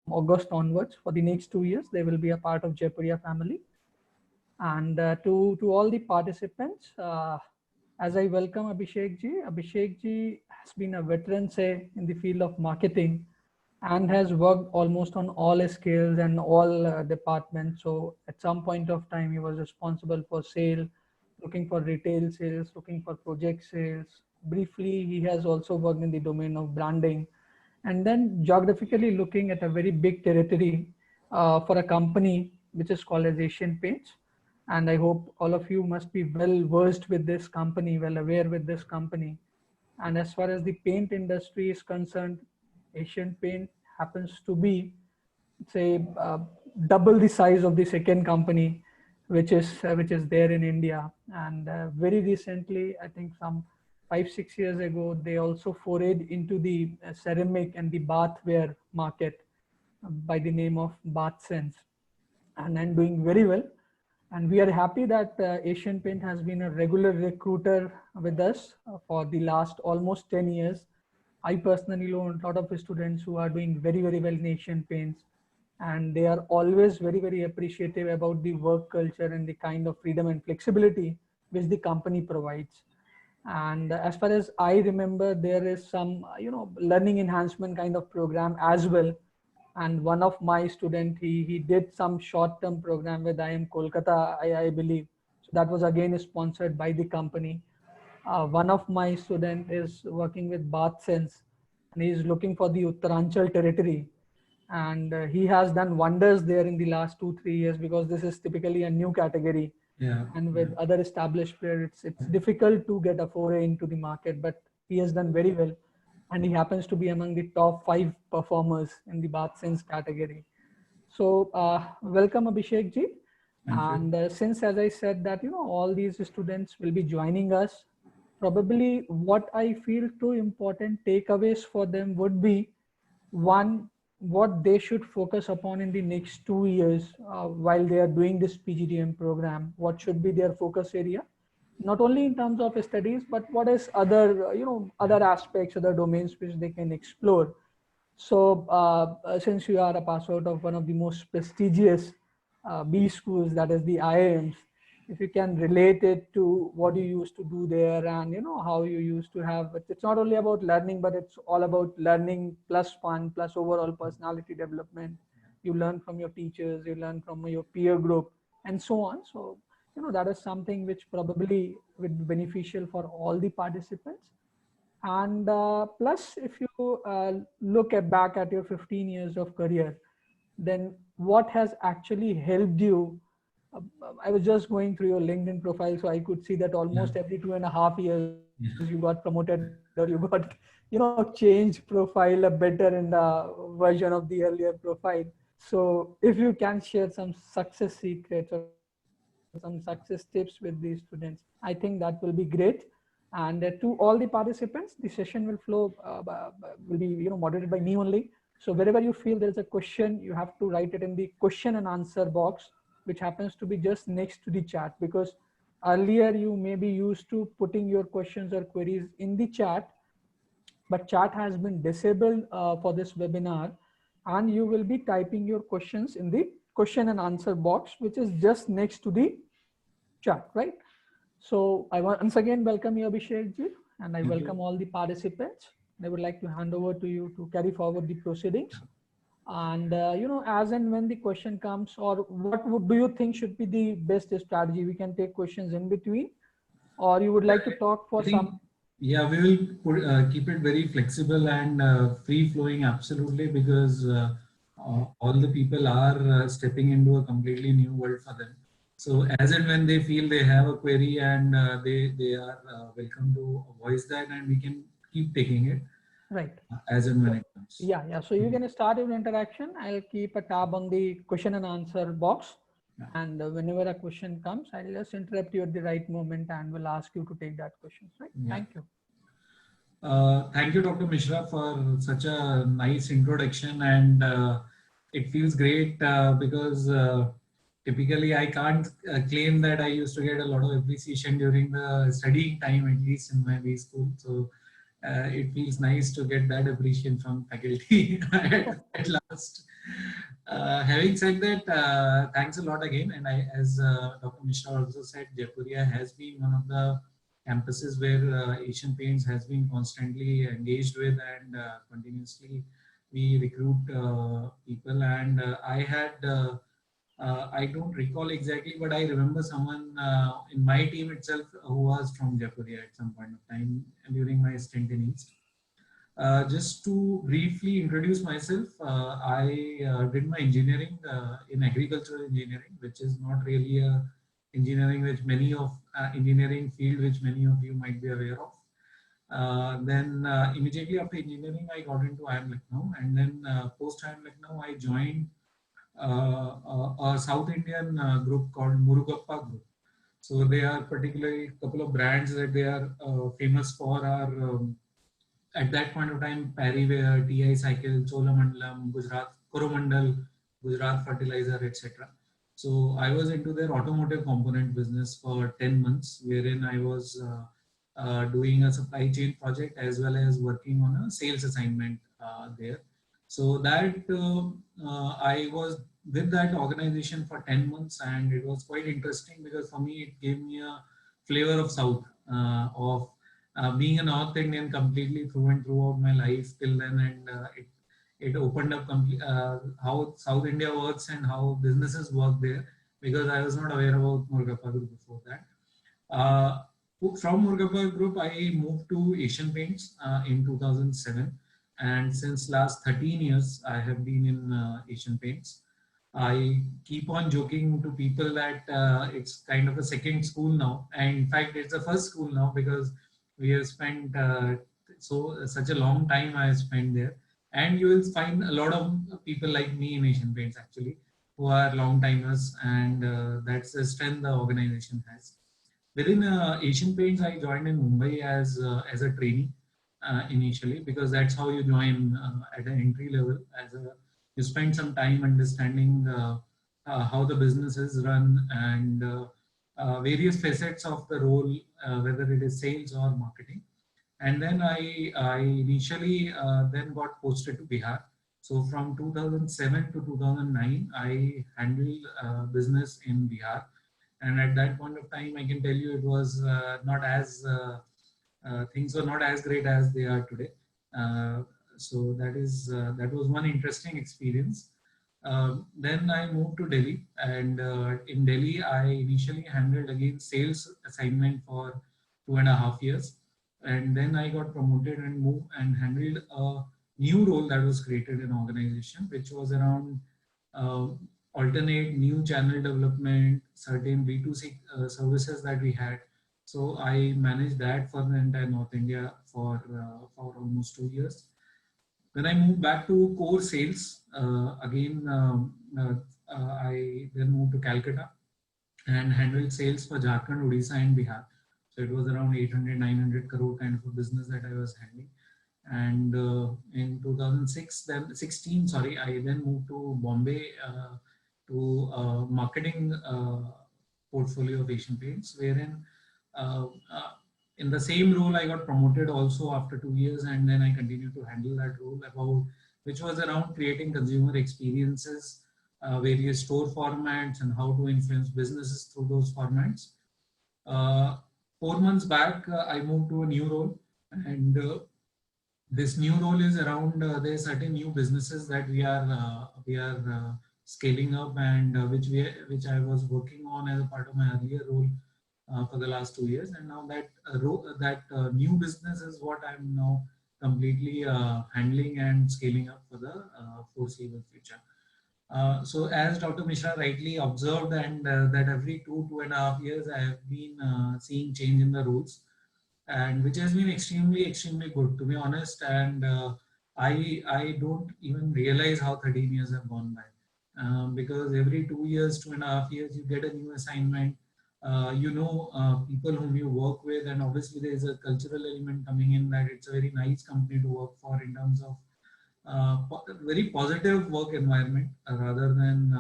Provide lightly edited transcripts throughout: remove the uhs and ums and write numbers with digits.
August onwards. For the next 2 years, they will be a part of Jaipuria family. And to all the participants, as I welcome Abhishek ji has been a veteran, say, in the field of marketing and has worked almost on all scales and all departments. So at some point of time, he was responsible for sale, looking for retail sales, looking for project sales. Briefly, he has also worked in the domain of branding, and then geographically looking at a very big territory for a company which is called as Asian Paints. And I hope all of you must be well versed with this company, well aware with this company. And as far as the paint industry is concerned, Asian Paint happens to be, say, double the size of the second company, which is there in India. And very recently, I think some 5-6 years ago, they also forayed into the ceramic and the bathware market by the name of BathSense, and then doing very well. And we are happy that Asian Paint has been a regular recruiter with us for the last almost 10 years. I personally know a lot of students who are doing very, very well in Asian Paints, and they are always very, very appreciative about the work culture and the kind of freedom and flexibility which the company provides. And as far as I remember, there is some, learning enhancement kind of program as well. And one of my student, he did some short-term program with IIM Kolkata, I believe. So that was again sponsored by the company. One of my student is working with BathSense, and he is looking for the Uttaranchal territory. And he has done wonders there in the last 2-3 years, because this is typically a new category. Yeah. And with other established players, it's difficult to get a foray into the market, but he has done very well. And he happens to be among the top 5 performers in the BathSense category. So welcome Abhishek ji. And since, as I said, that all these students will be joining us, probably what I feel two important takeaways for them would be: one, what they should focus upon in the next 2 years while they are doing this PGDM program. What should be their focus area, not only in terms of studies, but what is other, other aspects, other domains which they can explore. So since you are a pass out of one of the most prestigious B schools, that is the IIMs, if you can relate it to what you used to do there, and how you used to have, it's not only about learning, but it's all about learning plus fun plus overall personality development. You learn from your teachers, you learn from your peer group, and so on. So that is something which probably would be beneficial for all the participants. And plus, if you look back at your 15 years of career, then what has actually helped you? I was just going through your LinkedIn profile, so I could see that almost every 2.5 years you got promoted, or you got, changed profile better in the version of the earlier profile. So if you can share some success secrets or some success tips with these students, I think that will be great. And to all the participants, the session will flow, will be moderated by me only. So wherever you feel there is a question, you have to write it in the question and answer box, which happens to be just next to the chat. Because earlier you may be used to putting your questions or queries in the chat, but chat has been disabled for this webinar, and you will be typing your questions in the question and answer box, which is just next to the chat, right? So I once again welcome you, Abhishek ji, and I welcome all the participants. I would like to hand over to you to carry forward the proceedings. And as and when the question comes, or do you think should be the best strategy? We can take questions in between, or you would like to talk for some. Yeah, we will keep it very flexible and free flowing, absolutely, because all the people are stepping into a completely new world for them. So as and when they feel they have a query, and they are welcome to voice that, and we can keep taking it. Right. As and when it comes. Yeah. So you can start your interaction. I'll keep a tab on the question and answer box. And whenever a question comes, I'll just interrupt you at the right moment and will ask you to take that question. Right? Yeah. Thank you. Thank you, Dr. Mishra, for such a nice introduction. And it feels great because typically I can't claim that I used to get a lot of appreciation during the studying time, at least in my B school. So it feels nice to get that appreciation from faculty at last. Having said that, thanks a lot again. And as Dr. Mishra also said, Jaipuria has been one of the campuses where Asian Paints has been constantly engaged with, and continuously we recruit people. And I don't recall exactly, but I remember someone in my team itself who was from Jaipuria at some point of time during my stint in East. Just to briefly introduce myself, I did my engineering in agricultural engineering, which is not really a engineering which many of engineering field which many of you might be aware of. Then immediately after engineering, I got into IIM Lucknow, and then post IIM Lucknow, I joined a South Indian group called Murugappa Group. So they are particularly a couple of brands that they are famous for are at that point of time, Parryware, TI Cycle, Cholamandalam, Gujarat, Coromandel, Gujarat Fertilizer, etc. So I was into their automotive component business for 10 months, wherein I was doing a supply chain project as well as working on a sales assignment there. So that I was with that organization for 10 months, and it was quite interesting because for me it gave me a flavor of South, of being a North Indian completely through and throughout my life till then, and it opened up how South India works and how businesses work there, because I was not aware about Murugappa Group before that. From Murugappa Group, I moved to Asian Paints in 2007, and since last 13 years, I have been in Asian Paints. I keep on joking to people that it's kind of a second school now, and in fact, it's the first school now because we have spent such a long time I have spent there, and you will find a lot of people like me in Asian Paints actually who are long timers, and that's the strength the organization has. Within Asian Paints, I joined in Mumbai as a trainee initially, because that's how you join at an entry level. You spend some time understanding how the business is run, and various facets of the role, whether it is sales or marketing. And then I initially then got posted to Bihar. So from 2007 to 2009, I handled business in Bihar. And at that point of time, I can tell you it was not as things were not as great as they are today. So that was one interesting experience. Then I moved to Delhi, and in Delhi, I initially handled again sales assignment for 2.5 years, and then I got promoted and moved and handled a new role that was created in organization, which was around uh, alternate new channel development, certain B2C services that we had. So I managed that for the entire North India for almost 2 years. When I moved back to core sales, again, I then moved to Calcutta and handled sales for Jharkhand, Odisha, and Bihar. So it was around 800, 900 crore kind of a business that I was handling. And in 2006, then 16, sorry, I then moved to Bombay to marketing portfolio of Asian Paints, wherein uh, uh, in the same role I got promoted also after 2 years, and then I continued to handle that role about which was around creating consumer experiences, various store formats, and how to influence businesses through those formats. Uh, 4 months back, I moved to a new role, and this new role is around there are certain new businesses that we are scaling up, and which I was working on as a part of my earlier role for the last 2 years, and now that new business is what I'm now completely handling and scaling up for the foreseeable future. So as Dr. Mishra rightly observed, and that every 2.5 years I have been seeing change in the rules, and which has been extremely good, to be honest. And I don't even realize how 13 years have gone by, because every 2 years, 2.5 years, you get a new assignment. People whom you work with, and obviously there is a cultural element coming in, that it's a very nice company to work for in terms of very positive work environment, rather than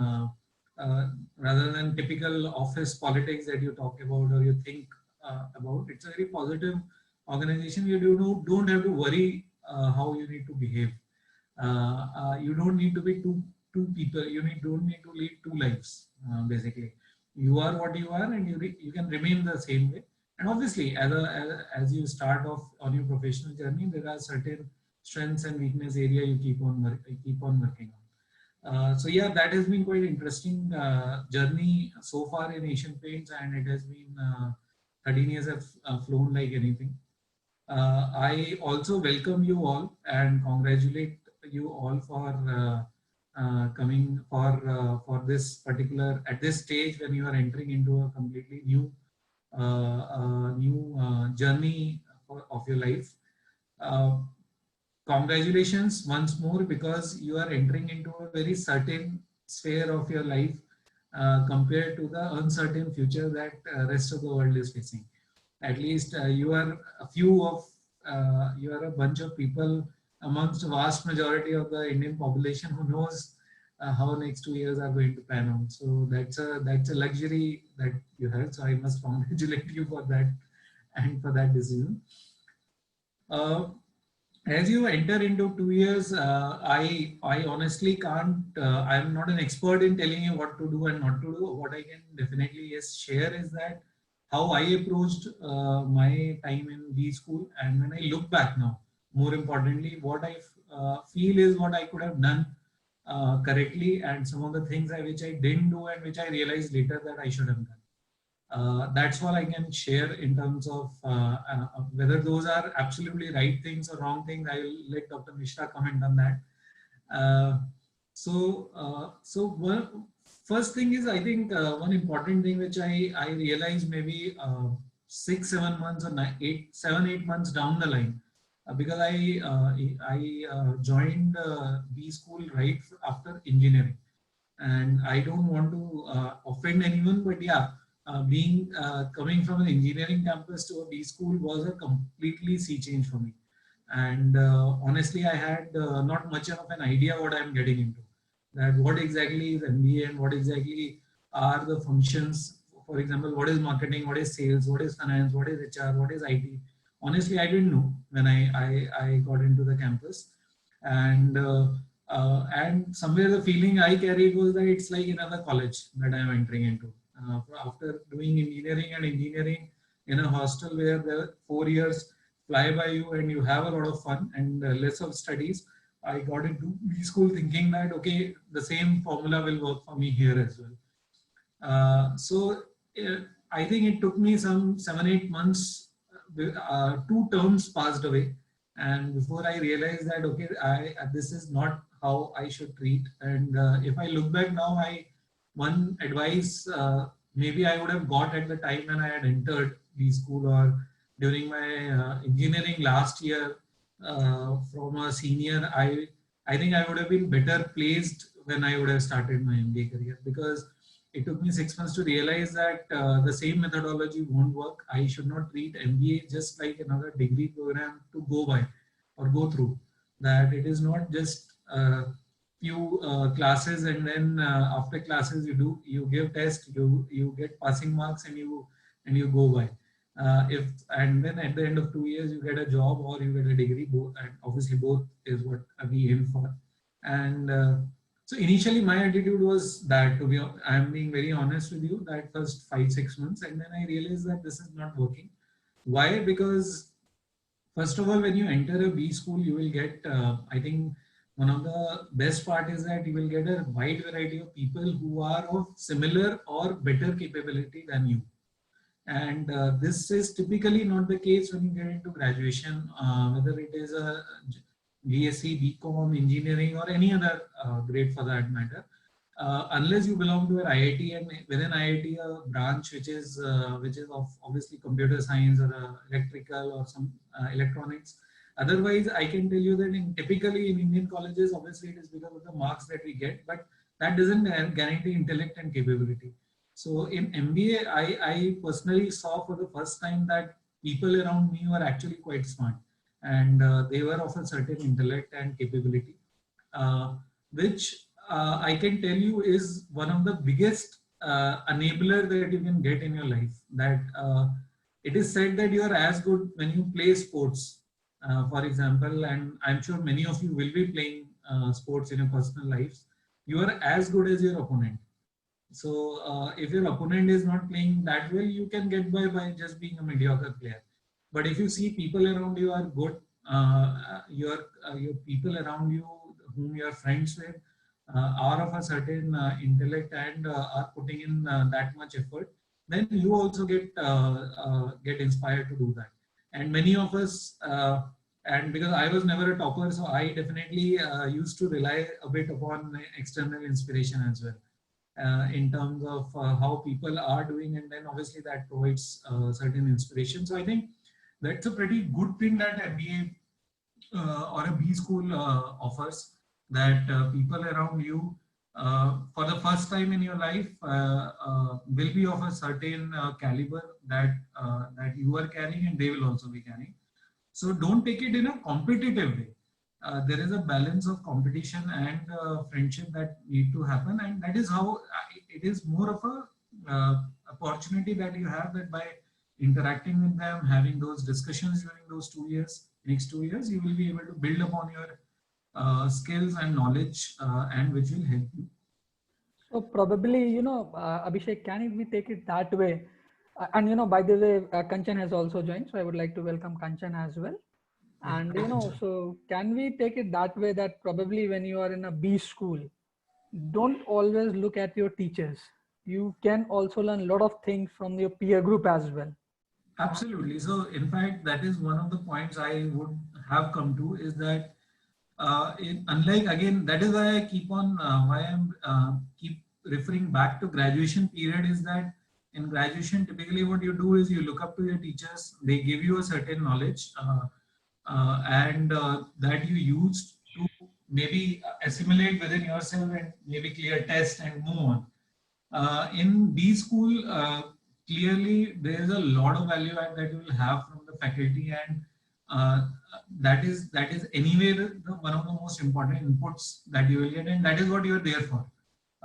typical office politics that you talk about or you think about. It's a very positive organization. Don't have to worry how you need to behave. You don't need to be too two people. Don't need to lead two lives. Basically, you are what you are, and you can remain the same way. And obviously, as you start off on your professional journey, there are certain strengths and weakness area you keep on working on. So yeah, that has been quite interesting journey so far in Asian Paints, and it has been 13 years have flown like anything. I also welcome you all and congratulate you all for coming for this particular at this stage when you are entering into a completely new journey of your life. Uh, Congratulations once more, because you are entering into a very certain sphere of your life compared to the uncertain future that rest of the world is facing. At least you are you are a bunch of people amongst a vast majority of the Indian population who knows how next 2 years are going to pan out. So that's a luxury that you have. So I must congratulate you for that and for that decision. Uh, as you enter into 2 years, I honestly can't. I'm not an expert in telling you what to do and not to do. What I can definitely yes share is that how I approached my time in B school, and when I look back now, more importantly, what I feel is what I could have done correctly, and some of the things which I didn't do and which I realized later that I should have done. That's all I can share in terms of whether those are absolutely right things or wrong things. I will let Dr. Mishra comment on that. So one first thing is, I think one important thing which I realized maybe 6-7 months or 7-8 months down the line, because I joined B school right after engineering, and I don't want to offend anyone, but yeah, coming from an engineering campus to a B school was a completely sea change for me. And honestly, I had not much of an idea what I'm getting into. That what exactly is MBA and what exactly are the functions. For example, what is marketing, what is sales, what is finance, what is HR, what is IT. Honestly, I didn't know when I got into the campus, and somewhere the feeling I carried was that it's like another college that I'm entering into. After doing engineering in a hostel where the 4 years fly by you and you have a lot of fun and less of studies, I got into B school thinking that okay, the same formula will work for me here as well. So I think it took me some 7-8 months. 2 terms passed away, and before I realized that okay, this is not how I should treat. And if I look back now, one advice maybe I would have got at the time when I had entered B school or during my engineering last year from a senior, I think I would have been better placed when I would have started my MBA career, because it took me 6 months to realize that the same methodology won't work. I should not treat MBA just like another degree program to go by or go through. That it is not just few classes and then after classes you give test, you get passing marks and you go by. If and then at the end of 2 years you get a job or you get a degree, both, and obviously both is what we aim for. And so initially my attitude was that, I'm being very honest with you, that first 5-6 months, and then I realized that this is not working. Why? Because first of all, when you enter a B school, you will get, I think one of the best part is that you will get a wide variety of people who are of similar or better capability than you. And this is typically not the case when you get into graduation, whether it is a BSc, BCom, engineering, or any other grade for that matter. Unless you belong to an IIT, and within IIT a branch which is of obviously computer science or electrical or some electronics. Otherwise, I can tell you that typically in Indian colleges, obviously it is because of the marks that we get, but that doesn't guarantee intellect and capability. So in MBA, I personally saw for the first time that people around me were actually quite smart, and they were of a certain intellect and capability, which I can tell you is one of the biggest enabler that you can get in your life. That it is said that you are as good when you play sports, for example, and I'm sure many of you will be playing sports in your personal lives. you are as good as your opponent. So if your opponent is not playing that well, you can get by just being a mediocre player. But if you see people around you are good, your people around you whom you are friends with are of a certain intellect and are putting in that much effort, then you also get inspired to do that. And many of us, and because I was never a topper, so I definitely used to rely a bit upon external inspiration as well in terms of how people are doing, and then obviously that provides certain inspiration. So I think that's a pretty good thing that MBA or a B school offers, that people around you for the first time in your life will be of a certain caliber that you are carrying and they will also be carrying. So don't take it in a competitive way. There is a balance of competition and friendship that need to happen, and that is how it is more of a opportunity that you have, that by interacting with them, having those discussions during those 2 years, next 2 years, you will be able to build upon your skills and knowledge, and which will help you. So probably, Abhishek, can we take it that way? And by the way, Kanchan has also joined, so I would like to welcome Kanchan as well. Yeah. And so can we take it that way, that probably when you are in a B school, don't always look at your teachers. You can also learn a lot of things from your peer group as well. Absolutely. So in fact, that is one of the points I would have come to, is that unlike, again, that is why I keep on why I'm keep referring back to graduation period, is that in graduation typically what you do is you look up to your teachers, they give you a certain knowledge, and that you use to maybe assimilate within yourself and maybe clear test and move on. In B school, clearly there is a lot of value add that you will have from the faculty, and that is anyway one of the most important inputs that you will get, and that is what you are there for.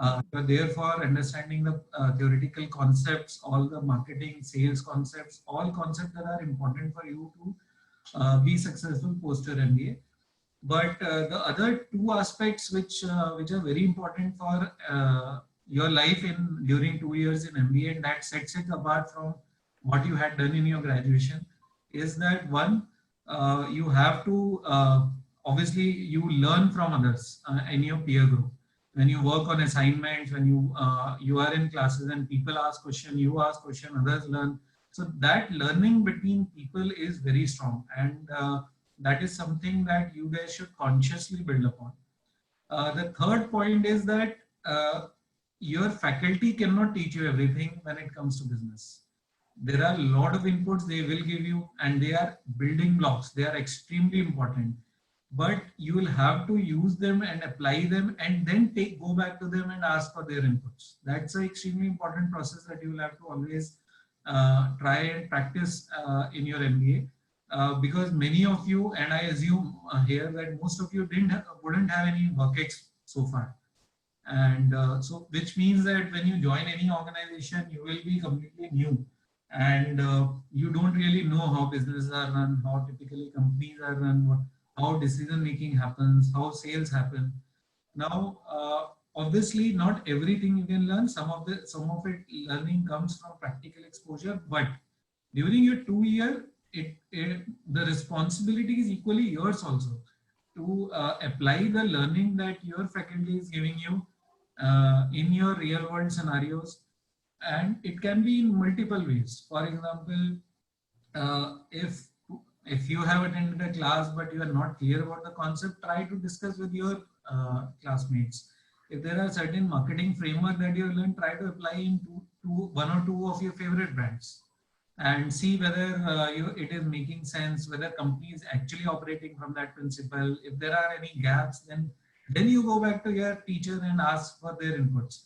You are there for understanding the theoretical concepts, all the marketing, sales concepts, all concepts that are important for you to be successful post your MBA. But the other two aspects which are very important for your life in during 2 years in MBA, and that sets it apart from what you had done in your graduation, is that one, you have to obviously you learn from others in your peer group. When you work on assignments, when you are in classes and people ask question, you ask question, others learn. So that learning between people is very strong, and that is something that you guys should consciously build upon. The third point is that your faculty cannot teach you everything when it comes to business. There are a lot of inputs they will give you, and they are building blocks. They are extremely important, but you will have to use them and apply them, and then go back to them and ask for their inputs. That's an extremely important process that you will have to always try and practice in your MBA. Because many of you, and I assume here that most of you wouldn't have any work ex so far, and so which means that when you join any organization, you will be completely new, and you don't really know how businesses are run, how typically companies are run, how decision making happens, how sales happen. Now, obviously, not everything you can learn. Some of it learning comes from practical exposure, but during your 2 year, the responsibility is equally yours also, to apply the learning that your faculty is giving you in your real world scenarios, and it can be in multiple ways. For example, if you have attended a class but you are not clear about the concept, try to discuss with your classmates. If there are certain marketing framework that you have learned, try to apply in one or two of your favorite brands, and see whether it is making sense, whether company is actually operating from that principle. If there are any gaps, then you go back to your teacher and ask for their inputs.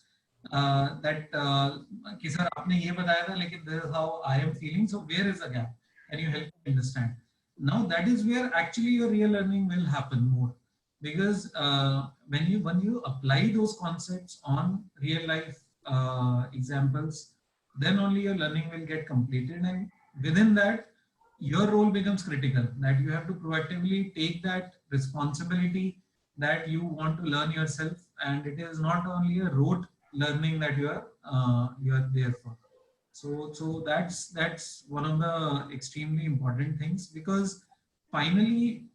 That कि sir आपने ये बताया था, लेकिन this is how I am feeling. So where is the gap? Can you help me understand? Now that is where actually your real learning will happen more, because when you apply those concepts on real life examples, then only your learning will get completed, and within that your role becomes critical, that you have to proactively take that responsibility that you want to learn yourself, and it is not only a rote learning that you are there for. So that's one of the extremely important things, because finally,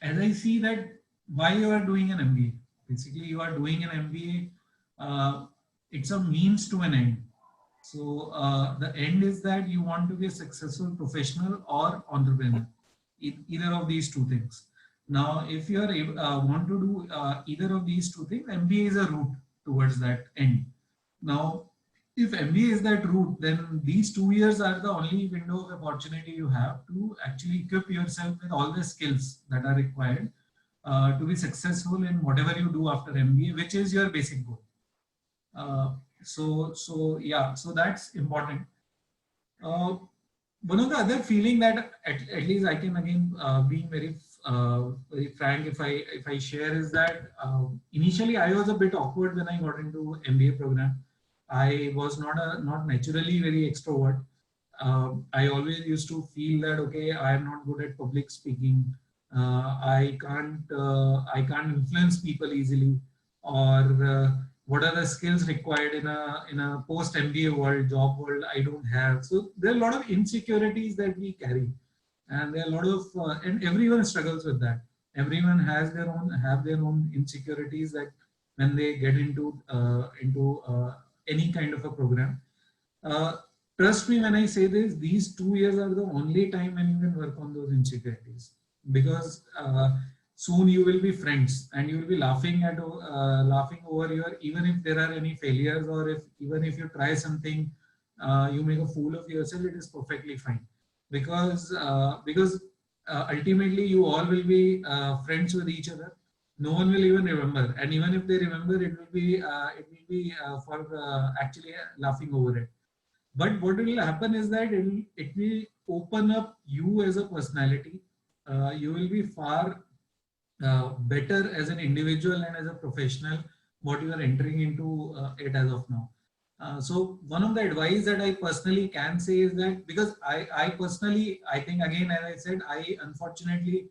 as I see that, why you are doing an MBA, basically you are doing an MBA, it's a means to an end. So the end is that you want to be a successful professional or entrepreneur, either of these two things. Now, if you are want to do either of these two things, MBA is a route towards that end. Now, if MBA is that route, then these 2 years are the only window of opportunity you have to actually equip yourself with all the skills that are required to be successful in whatever you do after MBA, which is your basic goal. So yeah, so that's important. Uh, One of the other feeling that at least I can again being very frank, if I share, is that initially I was a bit awkward when I got into MBA program. I was not naturally very extrovert. I always used to feel that okay, I am not good at public speaking. I can't influence people easily, or what are the skills required in a post MBA world, job world, I don't have. So there are a lot of insecurities that we carry, and there are a lot of and everyone struggles with that. Everyone has their own insecurities that when they get into any kind of a program. Uh, Trust me when I say this, these 2 years are the only time when you can work on those insecurities, because soon you will be friends and you will be laughing over your, even if there are any failures, or if even if you try something, you make a fool of yourself, it is perfectly fine, because ultimately you all will be friends with each other. No one will even remember, and even if they remember, it will be for actually laughing over it. But what will happen is that it will open up you as a personality. You will be far better as an individual and as a professional what you are entering into it as of now. So one of the advice that I personally can say is that, because I personally, I think again, as I said, I unfortunately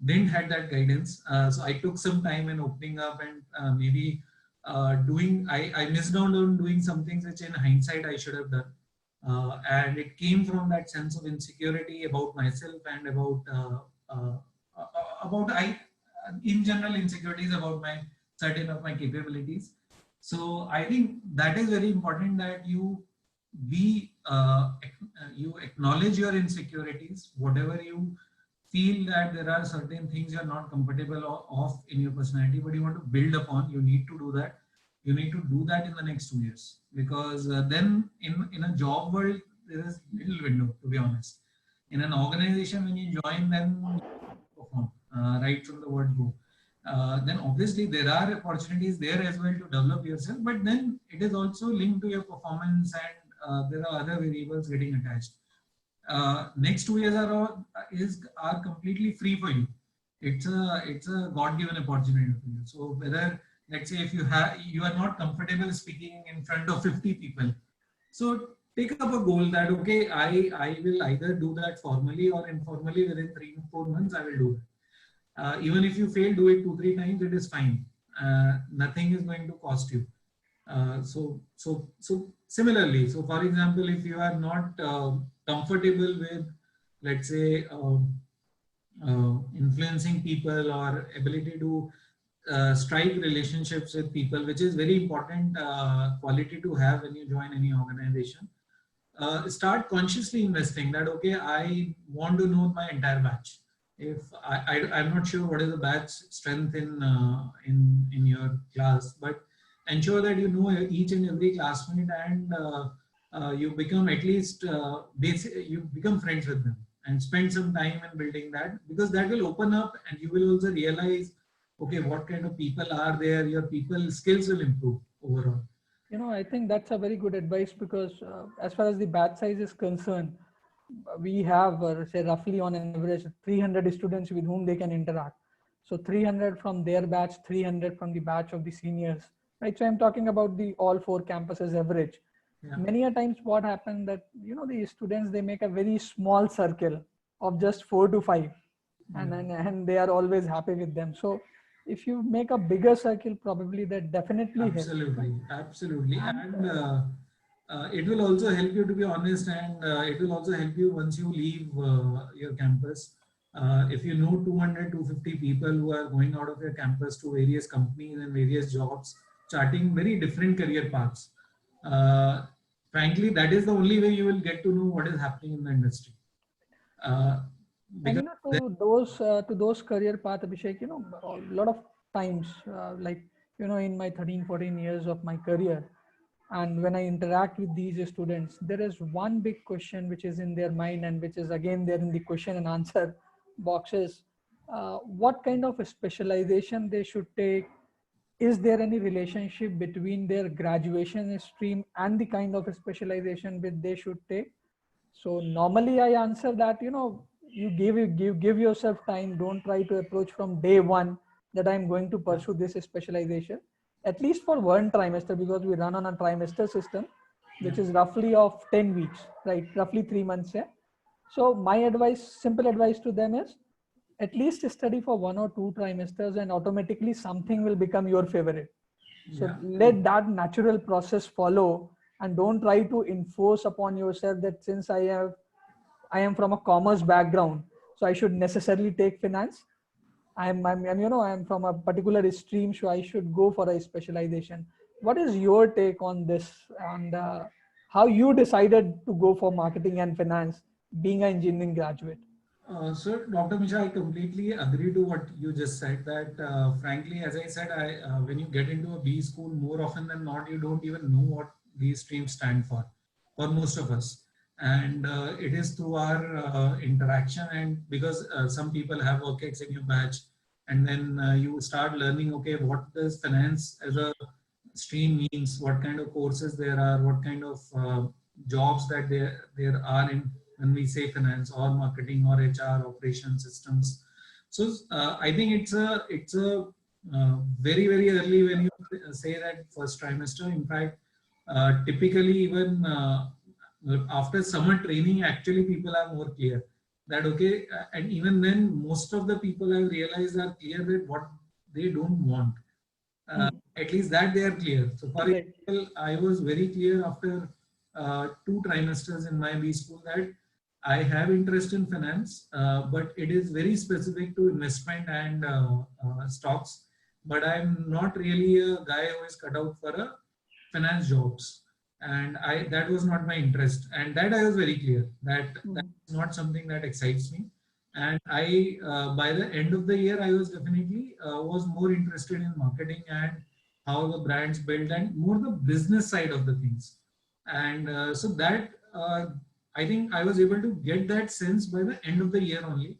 didn't had that guidance. So I took some time in opening up, and maybe I missed out on doing some things which in hindsight I should have done. And it came from that sense of insecurity about myself, and uh, about I in general insecurities about my certain of my capabilities. So I think that is very important, that you acknowledge your insecurities, whatever you feel that there are certain things you are not comfortable of in your personality, but you want to build upon. You need to do that. You need to do that in the next 2 years, because then in a job world there is little window, to be honest. In an organization, when you join, then you perform right from the word go. Then obviously there are opportunities there as well to develop yourself, but then it is also linked to your performance, and there are other variables getting attached. Next 2 years are completely free for you. It's a God-given opportunity for you. So whether, let's say, if you are not comfortable speaking in front of 50 people, so take up a goal that okay, I will either do that formally or informally within 3 to 4 months. I will do it. Even if you fail, do it 2 3 times. It is fine. Nothing is going to cost you. So similarly, so for example, if you are not comfortable with, let's say, influencing people or ability to strike relationships with people, which is very important quality to have when you join any organization. Start consciously investing that okay, I want to know my entire batch. If I'm not sure what is the batch strength in your class, but ensure that you know each and every classmate, and you become at least you become friends with them and spend some time in building that, because that will open up and you will also realize okay, what kind of people are there. Your people skills will improve overall. I think that's a very good advice, because as far as the batch size is concerned, we have, say, roughly on an average 300 students with whom they can interact. So 300 from their batch, 300 from the batch of the seniors, right? So I'm talking about the all four campuses average. Yeah. Many a times what happened that, the students, they make a very small circle of just 4 to 5, and they are always happy with them. So if you make a bigger circle, probably that definitely helps. Absolutely, absolutely. And And it will also help you, to be honest, and it will also help you once you leave your campus. If you know 200, 250 people who are going out of your campus to various companies and various jobs, charting very different career paths. Uh, Frankly, that is the only way you will get to know what is happening in the industry. Uh, and because to those career path, Abhishek, a lot of times, like in my 13, 14 years of my career, and when I interact with these students, there is one big question which is in their mind, and which is again there in the question and answer boxes. What kind of a specialization they should take? Is there any relationship between their graduation stream and the kind of specialization which they should take? So normally I answer that, you give yourself time. Don't try to approach from day one that I'm going to pursue this specialization, at least for one trimester, because we run on a trimester system, yeah. which is roughly of 10 weeks, right? Roughly 3 months. Yeah. So my advice, simple advice to them is, at least study for 1 or 2 trimesters and automatically something will become your favorite. So Yeah, let that natural process follow, and don't try to enforce upon yourself that since I am from a commerce background, so I should necessarily take finance. I'm from a particular stream, so I should go for a specialization. What is your take on this, and how you decided to go for marketing and finance, being an engineering graduate? So, Dr. Misha, I completely agree to what you just said. That, frankly, as I said, when you get into a B school, more often than not, you don't even know what these streams stand for most of us. And it is through our interaction, and because some people have workets in your batch, and then you start learning, okay, what does finance as a stream means, what kind of courses there are, what kind of jobs that there are in when we say finance or marketing or HR operation systems. So I think it's a very very early when you say that first trimester. In fact, typically even after summer training, actually people are more clear that okay, and even then most of the people have realized are clear that what they don't want. At least that they are clear. So for Right. example, I was very clear after 2 trimesters in my B school that I have interest in finance, but it is very specific to investment and stocks. But I'm not really a guy who is cut out for a finance jobs, and I that was not my interest, and that I was very clear that that's not something that excites me. And I by the end of the year I was definitely was more interested in marketing and how the brands build and more the business side of the things. And so that I think I was able to get that sense by the end of the year only.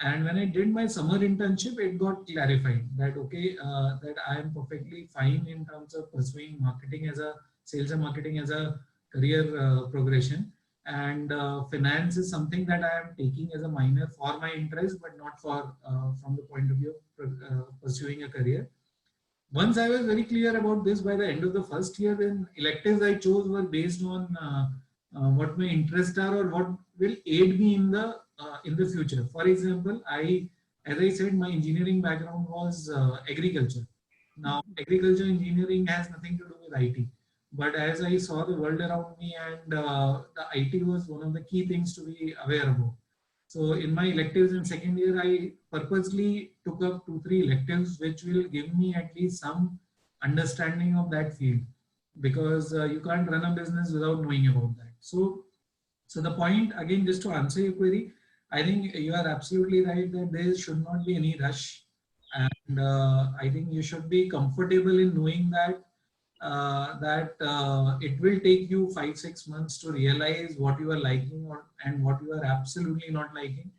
And when I did my summer internship, it got clarified that okay, that I am perfectly fine in terms of pursuing marketing as a sales and marketing as a career progression, and finance is something that I am taking as a minor for my interest, but not for from the point of view of pursuing a career. Once I was very clear about this by the end of the first year, then electives I chose were based on what my interests are or what will aid me in the future. For example, as I said, my engineering background was agriculture. Now, agriculture engineering has nothing to do with IT. But as I saw the world around me, and the IT was one of the key things to be aware about. So in my electives in second year, I purposely took up 2, 3 electives, which will give me at least some understanding of that field, because you can't run a business without knowing about that. So the point again, just to answer your query, I think you are absolutely right that there should not be any rush, and I think you should be comfortable in knowing that it will take you 5, 6 months to realize what you are liking and what you are absolutely not liking.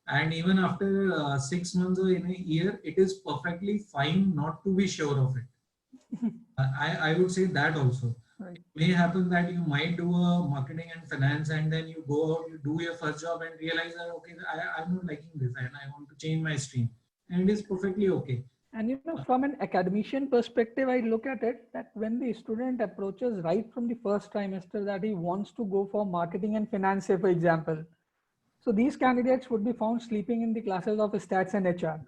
And even after 6 months or in a year, it is perfectly fine not to be sure of it. I would say that also. Right. It may happen that you might do a marketing and finance, and then you go out, you do your first job and realize that, okay, I'm not liking this and I want to change my stream. And it is perfectly okay. And from an academician perspective, I look at it that when the student approaches right from the first trimester that he wants to go for marketing and finance, say for example, so these candidates would be found sleeping in the classes of stats and HR.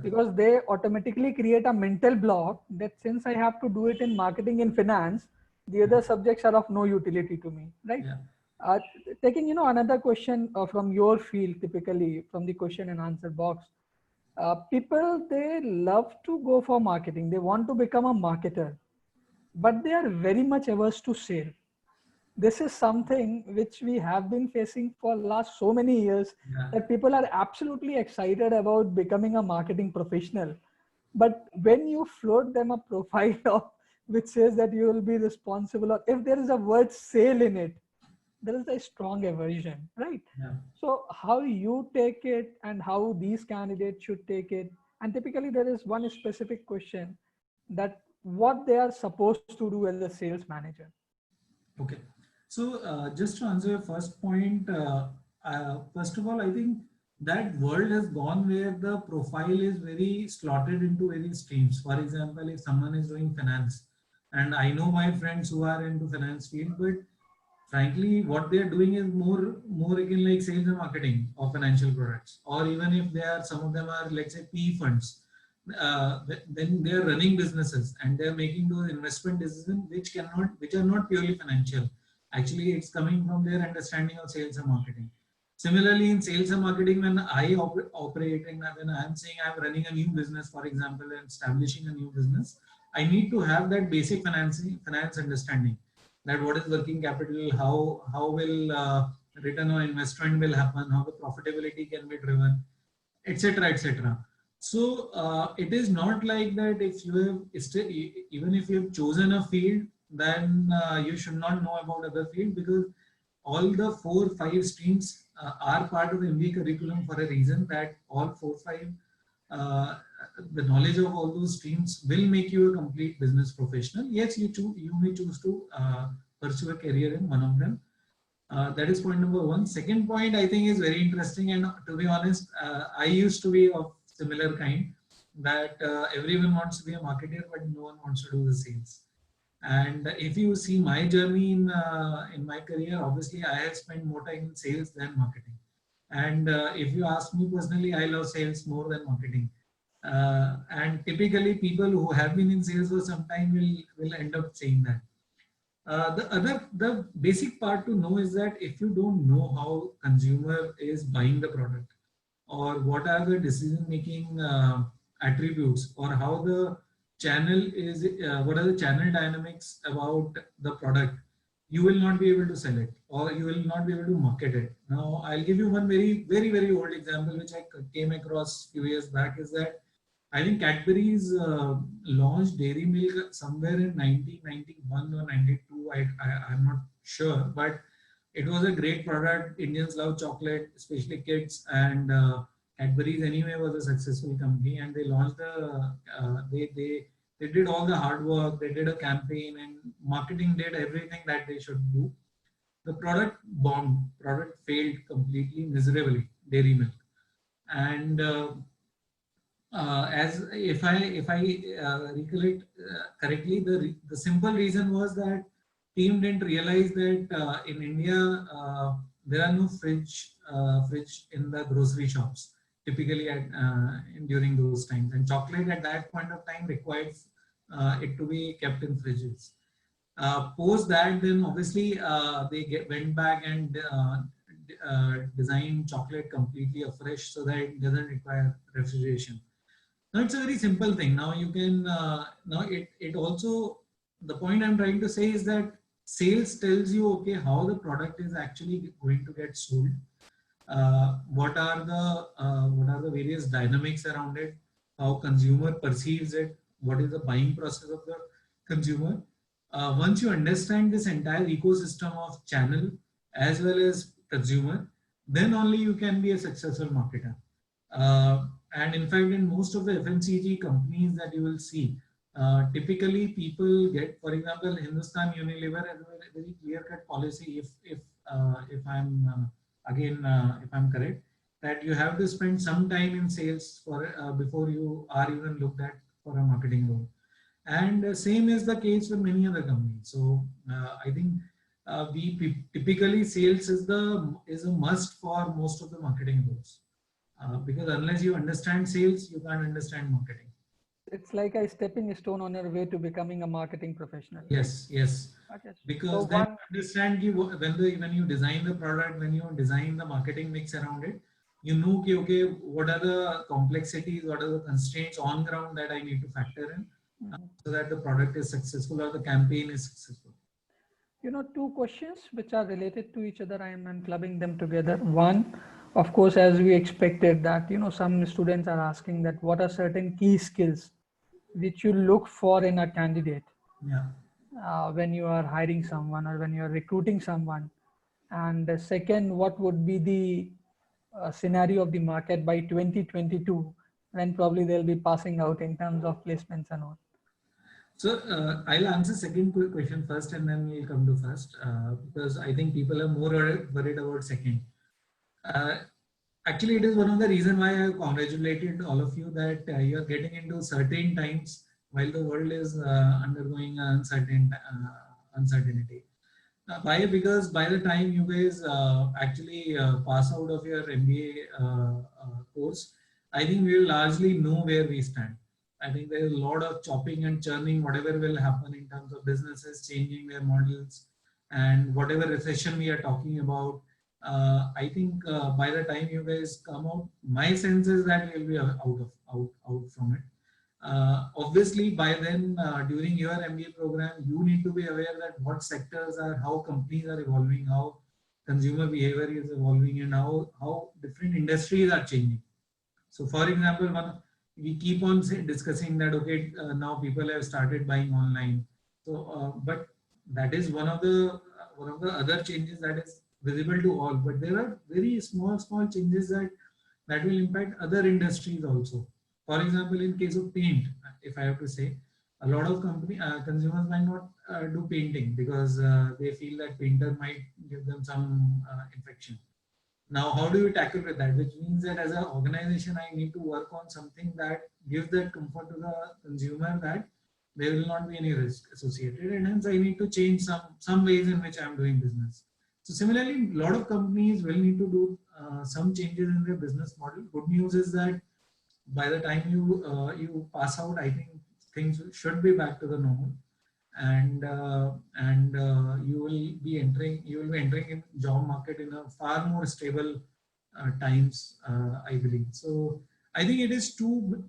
because they automatically create a mental block that since I have to do it in marketing and finance, the other subjects are of no utility to me, right? Yeah. Uh, Taking another question from your field, typically from the question and answer box, people, they love to go for marketing. They want to become a marketer, but they are very much averse to sale. This is something which we have been facing for last so many years, Yeah. that people are absolutely excited about becoming a marketing professional. But when you float them a profile of, which says that you will be responsible, or if there is a word sale in it, there is a strong aversion, right? Yeah. So how you take it and how these candidates should take it. And typically there is one specific question, that what they are supposed to do as a sales manager. Okay. So just to answer your first point, first of all, I think that world has gone where the profile is very slotted into various streams. For example, if someone is doing finance, and I know my friends who are into finance field, but frankly, what they are doing is more again like sales and marketing of financial products, or even if they are, some of them are, let's say, PE funds, then they are running businesses and they are making those investment decisions which are not purely financial. Actually, it's coming from their understanding of sales and marketing. Similarly, in sales and marketing, when I operate and when I am saying I'm running a new business, for example, and establishing a new business, I need to have that basic finance understanding, that what is working capital, how will return on investment will happen, how the profitability can be driven, etc., etc. So it is not like that if you have even if you have chosen a field, then you should not know about other field, because all the 4 5 streams are part of the MBA curriculum for a reason, that all 4 5 uh, the knowledge of all those streams will make you a complete business professional. Yes, you may choose to pursue a career in one of them. That is point number one. Second point I think is very interesting, and to be honest, I used to be of similar kind, that everyone wants to be a marketer, but no one wants to do the sales. And if you see my journey in my career, obviously I have spent more time in sales than marketing. And if you ask me personally, I love sales more than marketing. And typically, people who have been in sales for some time will end up saying that. The basic part to know is that if you don't know how consumer is buying the product, or what are the decision making attributes, or how the channel is, what are the channel dynamics about the product, you will not be able to sell it, or you will not be able to market it. Now I'll give you one very old example which I came across few years back, is that I think Cadbury's launched dairy milk somewhere in 1991 or 92. I'm not sure, but it was a great product. Indians love chocolate, especially kids, and Cadbury's anyway was a successful company, and they launched they did all the hard work. They did a campaign, and marketing did everything that they should do. The product bombed. Product failed completely, miserably. Dairy milk, and as if I recollect correctly, the simple reason was that team didn't realize that in India there are no fridge in the grocery shops typically during those times, and chocolate at that point of time required it to be kept in fridges. Post that, then obviously went back and designed chocolate completely afresh so that it doesn't require refrigeration. Now it's a very simple thing. Now you can now it also, the point I'm trying to say is that sales tells you, okay, how the product is actually going to get sold. What are the various dynamics around it, how consumer perceives it, what is the buying process of the consumer. Once you understand this entire ecosystem of channel as well as consumer, then only you can be a successful marketer. And in fact, in most of the FMCG companies that you will see, typically people get, for example, Hindustan Unilever has a very clear-cut policy. If I'm again, if I'm correct, that you have to spend some time in sales for before you are even looked at for a marketing role. And same is the case with many other companies. So I think we typically sales is a must for most of the marketing roles. Because unless you understand sales, you can't understand marketing. It's like a stepping stone on your way to becoming a marketing professional. Yes, yes. Okay. So Because then one, you understand you when you design the product, when you design the marketing mix around it, you know okay, what are the complexities, what are the constraints on ground that I need to factor in, so that the product is successful or the campaign is successful. two questions which are related to each other. I am clubbing them together. One, of course, as we expected that, some students are asking that what are certain key skills which you look for in a candidate Yeah. when you are hiring someone or when you are recruiting someone. And second, what would be the scenario of the market by 2022 when probably they'll be passing out in terms of placements and all. So I'll answer second quick question first, and then we'll come to first, because I think people are more worried about second. Uh, Actually, it is one of the reasons why I congratulated all of you that you are getting into certain times while the world is undergoing uncertainty. Why? Because by the time you guys actually pass out of your MBA course, I think we will largely know where we stand. I think there is a lot of chopping and churning, whatever will happen in terms of businesses changing their models and whatever recession we are talking about. I think by the time you guys come out, my sense is that you'll be out from it. Obviously, by then, during your MBA program, you need to be aware that what sectors are, how companies are evolving, how consumer behavior is evolving, and how different industries are changing. So, for example, we keep on discussing that okay, now people have started buying online. So, but that is one of the other changes that is visible to all. But there are very small changes that will impact other industries also. For example, in case of paint, if I have to say, a lot of consumers might not do painting because they feel that painter might give them some infection. Now, how do you tackle with that? Which means that as an organization, I need to work on something that gives that comfort to the consumer that there will not be any risk associated, and hence I need to change some ways in which I'm doing business. So similarly, a lot of companies will need to do some changes in their business model. Good news is that by the time you pass out, I think things should be back to the normal, and you will be entering in job market in a far more stable times, I believe. So I think it is too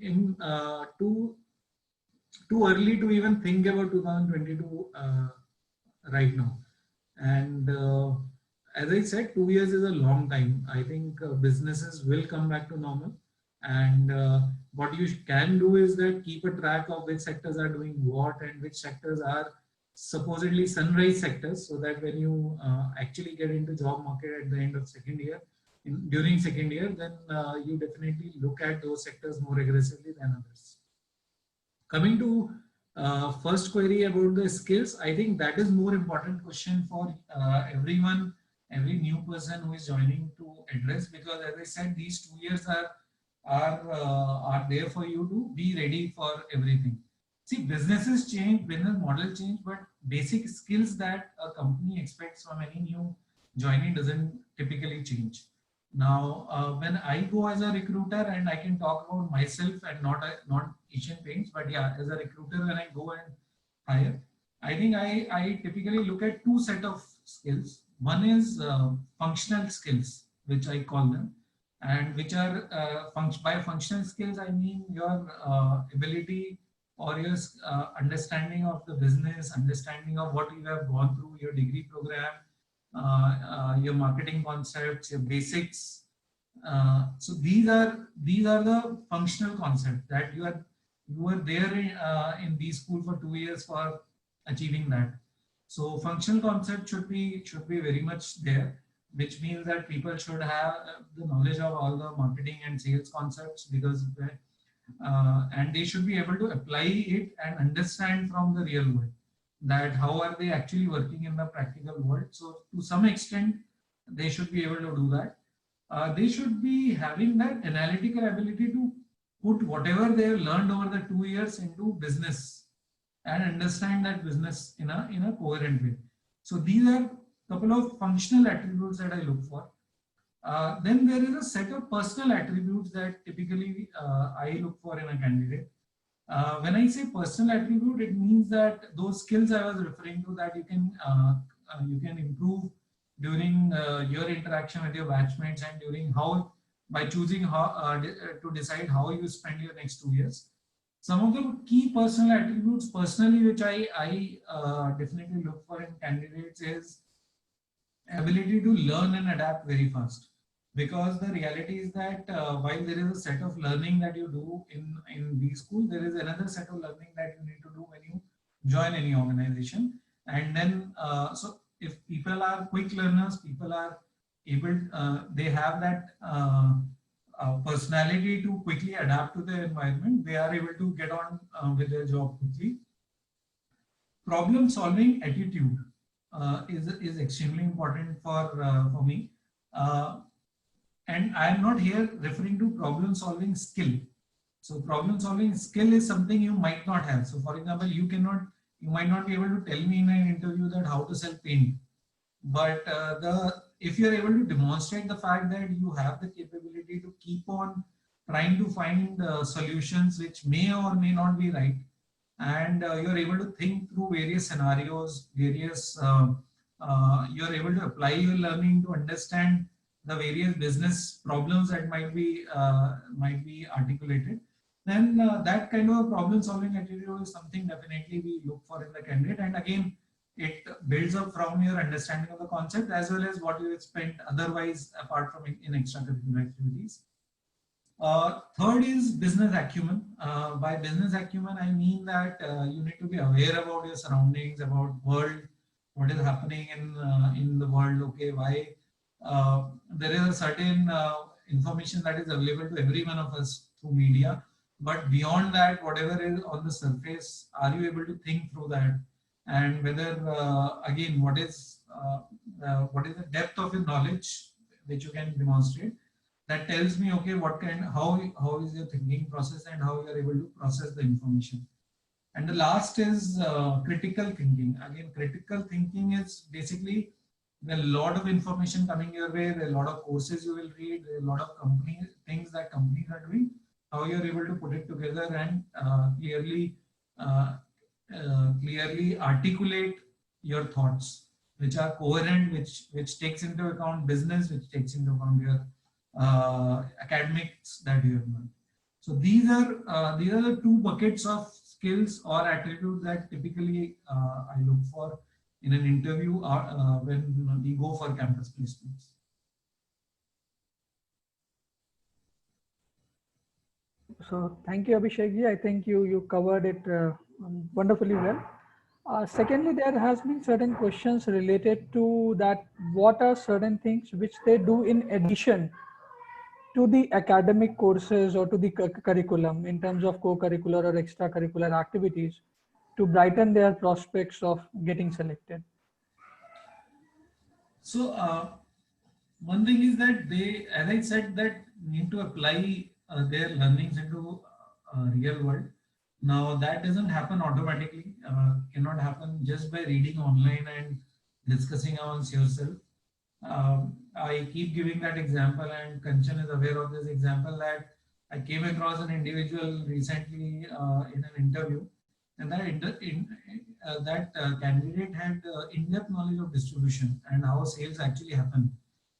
early to even think about 2022 right now. And as I said, 2 years is a long time. I think businesses will come back to normal. And what you can do is that keep a track of which sectors are doing what and which sectors are supposedly sunrise sectors, so that when you actually get into job market at the end of second year, during second year, then you definitely look at those sectors more aggressively than others. Coming to first query about the skills, I think that is more important question for everyone, every new person who is joining to address, because as I said, these 2 years are there for you to be ready for everything. See, businesses change, business model change, but basic skills that a company expects from any new joining doesn't typically change. Now, when I go as a recruiter, and I can talk about myself and not Asian Paints, but yeah, as a recruiter, when I go and hire, I think I typically look at two set of skills. One is functional skills, which I call them, and which are by functional skills I mean your ability or your understanding of the business, understanding of what you have gone through, your degree program, your marketing concepts, your basics. So these are the functional concepts that you are there in these school for 2 years for achieving that. So functional concept should be very much there, which means that people should have the knowledge of all the marketing and sales concepts, because and they should be able to apply it and understand from the real world that how are they actually working in the practical world. So to some extent, they should be able to do that. They should be having that analytical ability to put whatever they have learned over the 2 years into business and understand that business in a coherent way. So these are couple of functional attributes that I look for. Then there is a set of personal attributes that typically I look for in a candidate. When I say personal attribute, it means that those skills I was referring to that you can improve during your interaction with your batchmates and during how by choosing how to decide how you spend your next 2 years. Some of the key personal attributes personally which I definitely look for in candidates is ability to learn and adapt very fast, because the reality is that while there is a set of learning that you do in B school, there is another set of learning that you need to do when you join any organization. And then so if people are quick learners, people are able they have that personality to quickly adapt to the environment, they are able to get on with their job quickly. Problem solving attitude is extremely important for me. And I am not here referring to problem solving skill. So problem solving skill is something you might not have. So for example, you might not be able to tell me in an interview that how to sell paint. But if you're able to demonstrate the fact that you have the capability to keep on trying to find solutions which may or may not be right, and you're able to think through various scenarios, you're able to apply your learning to understand the various business problems that might be articulated, then that kind of problem solving attitude is something definitely we look for in the candidate. And again, it builds up from your understanding of the concept as well as what you have spent otherwise apart from in extracurricular activities. Third is business acumen. By business acumen, I mean that you need to be aware about your surroundings, about world, what is happening in the world. Okay, why there is a certain information that is available to every one of us through media, but beyond that, whatever is on the surface, are you able to think through that? And whether again, what is the depth of your knowledge which you can demonstrate? That tells me, okay, how is your thinking process and how you are able to process the information. And the last is critical thinking. Again, critical thinking is basically there are a lot of information coming your way. There are a lot of courses you will read. There are a lot of things that companies are doing. How you're able to put it together and clearly articulate your thoughts, which are coherent, which takes into account business, which takes into account your academics that you have learned. So these are the two buckets of skills or attributes that typically I look for in an interview when we go for campus placements. So thank you, Abhishek ji. I think you covered it wonderfully well. Secondly, there has been certain questions related to that. What are certain things which they do in addition to the academic courses or to the curriculum in terms of co-curricular or extracurricular activities to brighten their prospects of getting selected? So one thing is that they, as I said, that need to apply their learnings into real world. Now that doesn't happen automatically, cannot happen just by reading online and discussing amongst yourself. I keep giving that example, and Kanchan is aware of this example, that I came across an individual recently in an interview, and that candidate had in-depth knowledge of distribution and how sales actually happen.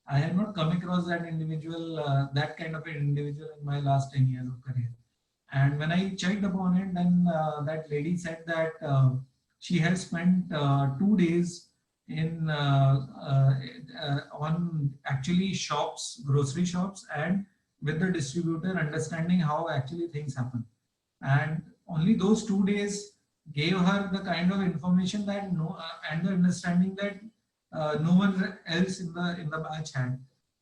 I have not come across that individual, that kind of an individual in my last 10 years of career. And when I checked upon it, then that lady said that she has spent 2 days in on actually shops, grocery shops, and with the distributor, understanding how actually things happen. And only those 2 days gave her the kind of information that and the understanding that no one else in the batch had.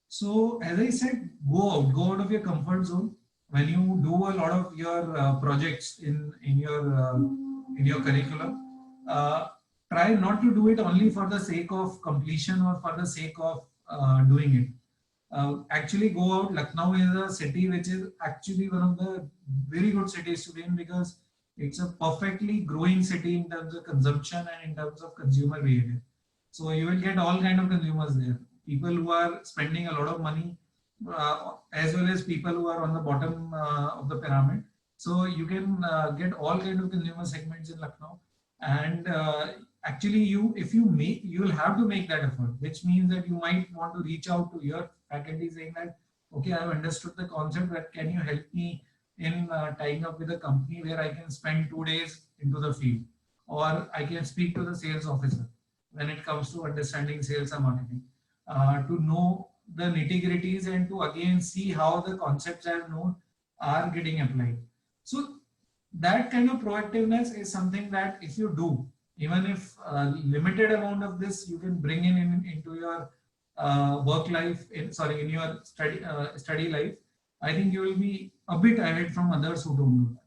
So as I said, go out of your comfort zone. When you do a lot of your projects in your curriculum, try not to do it only for the sake of completion or for the sake of doing it. Actually go out. Lucknow is a city which is actually one of the very good cities to be in, because it's a perfectly growing city in terms of consumption and in terms of consumer behavior. So you will get all kind of consumers there. people who are spending a lot of money, as well as people who are on the bottom of the pyramid. So you can get all kind of consumer segments in Lucknow, and actually, if you make, you will have to make that effort, which means that you might want to reach out to your faculty saying that, okay, I've understood the concept, but can you help me in tying up with a company where I can spend 2 days into the field, or I can speak to the sales officer when it comes to understanding sales and marketing, to know the nitty gritties and to again see how the concepts I have known are getting applied. So that kind of proactiveness is something that if you do, even if limited amount of this you can bring into your work life, in your study life, I think you will be a bit ahead from others who don't do that.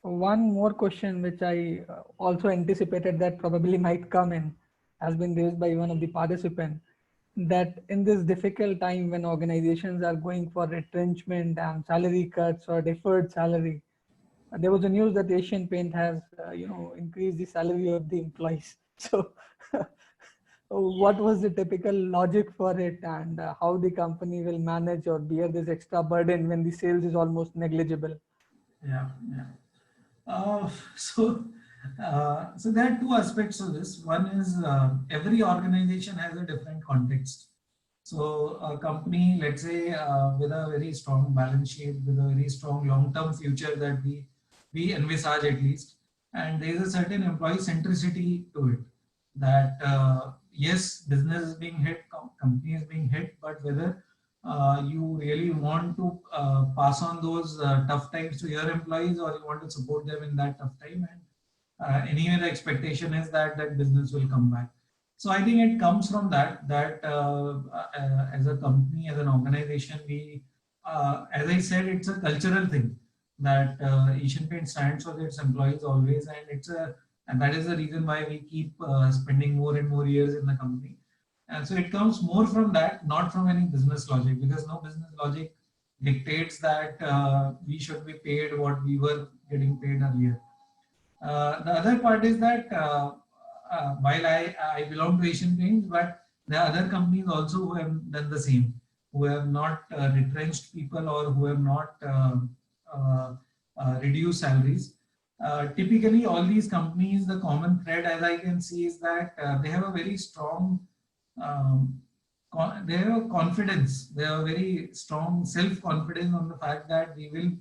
One more question, which I also anticipated that probably might come in, has been raised by one of the participants, that in this difficult time when organizations are going for retrenchment and salary cuts or deferred salary, there was a news that Asian Paint has, increased the salary of the employees. So, what was the typical logic for it, and how the company will manage or bear this extra burden when the sales is almost negligible? Yeah, yeah. Uh, so, so there are two aspects of this. One is every organization has a different context. So a company, let's say, with a very strong balance sheet, with a very strong long-term future that we envisage at least, and there is a certain employee centricity to it. That yes, business is being hit, company is being hit, but whether you really want to pass on those tough times to your employees, or you want to support them in that tough time, and anyway the expectation is that that business will come back. So I think it comes from that as a company, as an organization, we as I said, it's a cultural thing that Asian Paint stands for its employees always, and that is the reason why we keep spending more and more years in the company. And so it comes more from that, not from any business logic, because no business logic dictates that we should be paid what we were getting paid earlier. The other part is that while I belong to Asian Paints, but there are other companies also who have done the same, who have not retrenched people or who have not uh, reduced salaries. Typically, all these companies, the common thread, as I can see, is that they have a very strong, um, they have a confidence, they have a very strong self-confidence on the fact that we will,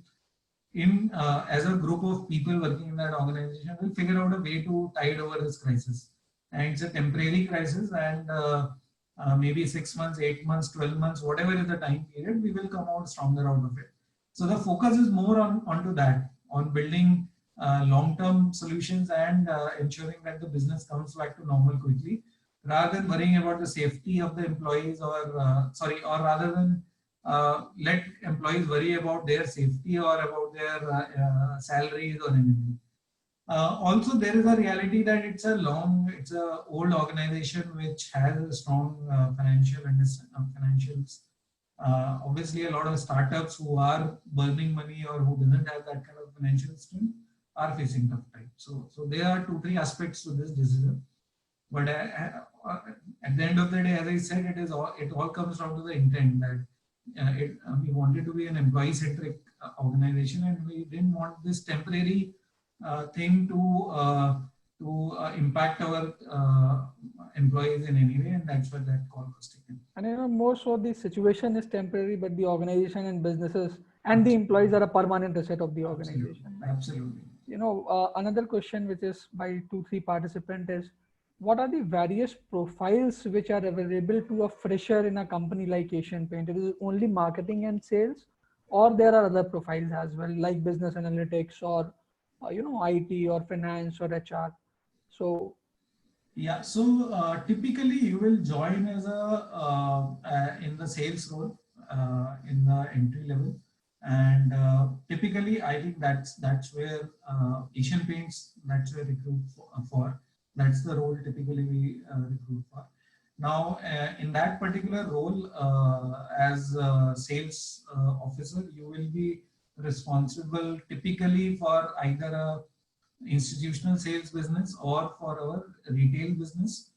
as a group of people working in that organization, will figure out a way to tide over this crisis. And it's a temporary crisis, and maybe 6 months, 8 months, 12 months, whatever is the time period, we will come out stronger out of it. So the focus is more onto that, on building long-term solutions and ensuring that the business comes back to normal quickly, rather than worrying about the safety of the employees, or rather than let employees worry about their safety or about their salaries or anything. Also, there is a reality that it's a old organization which has a strong financials. Obviously, a lot of startups who are burning money or who doesn't have that kind of financial strength are facing tough times. So there are 2-3 aspects to this decision. But at the end of the day, as I said, it all comes down to the intent that we wanted to be an employee-centric organization, and we didn't want this temporary thing to impact our employees in any way, and that's why that call was taken. And more so the situation is temporary, but the organization and businesses and the employees are a permanent asset of the organization. Absolutely. Another question which is by 2-3 participants is, what are the various profiles which are available to a fresher in a company like Asian Paint? It is only marketing and sales, or there are other profiles as well, like business analytics or IT or finance or HR. So yeah, so typically you will join as in the sales role, in the entry level, and typically I think that's where Asian Paints, that's where recruit for. That's the role typically we recruit for. Now, in that particular role, as a sales officer, you will be responsible typically for either institutional sales business or for our retail business,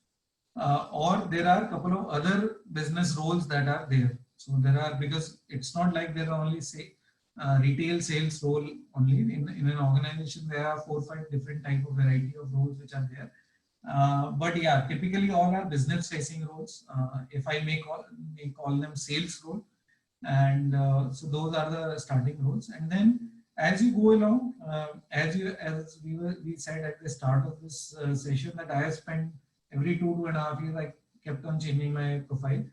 or there are a couple of other business roles that are there. So there are, because it's not like there are only say retail sales role only in an organization. There are 4 or 5 different type of variety of roles which are there. But yeah, typically all are business facing roles. If I may call them sales role, and so those are the starting roles. And then as you go along, as we said at the start of this session, that I have spent every 2.5 years, I kept on changing my profile,